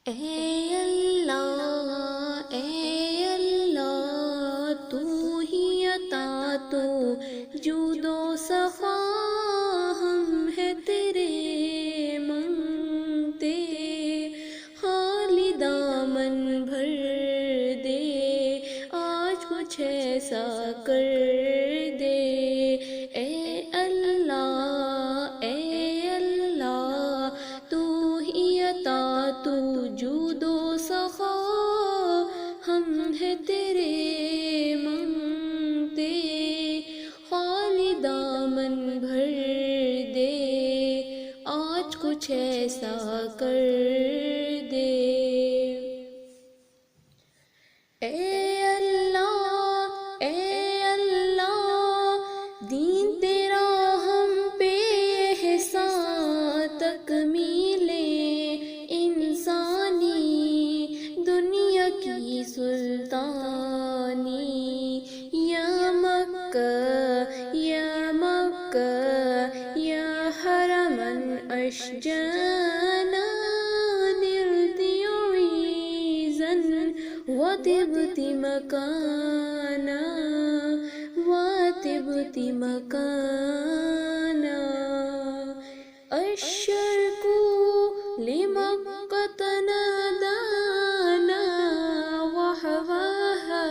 اے اللہ تو ہی عطا تو جود و صفا ہم ہے تیرے مانگتے، خالی دامن بھر دے آج کچھ ایسا کر دے۔ اے اللہ تو ہی عطا تو جود و سخا ہم ہے تیرے مانگتے، خالی دامن بھر دے آج کچھ ایسا کر دے۔ اے اللہ دین تیرا ہم پہ احسان تکمیلے انسانی، دنیا کی سلطانی، یا مکہ یا حرمن اشجانا نرتی عیزا وطبت مکانا، الشرق لمكة نادانا وهواها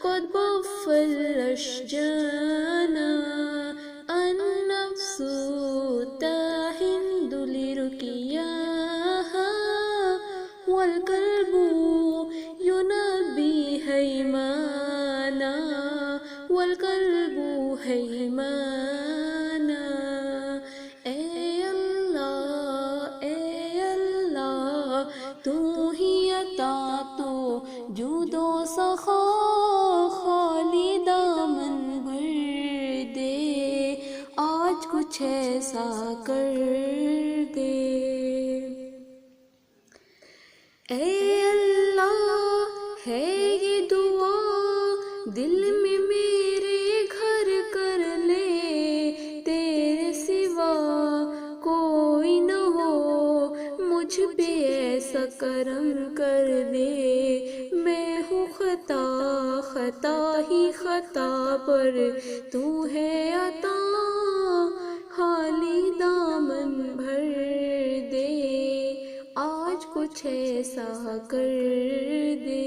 قد بف الأشجانا، النفس تهند لرقياها والقلب ينبي هيمانا، والقلب هيمانا۔ اے اللہ تو ہی عطا تو جود و سخا، خالی دامن بھر دے آج کچھ ایسا کر دے۔ اے اللہ ہے یہ دعا دل میں میرے گھر کر لے، تیرے سوا کوئی نہ ہو مجھ پہ ایسا کرم کر دے، میں ہوں خطا ہی خطا پر تو ہے عطا، خالی دامن بھر دے آج کچھ ایسا کر دے۔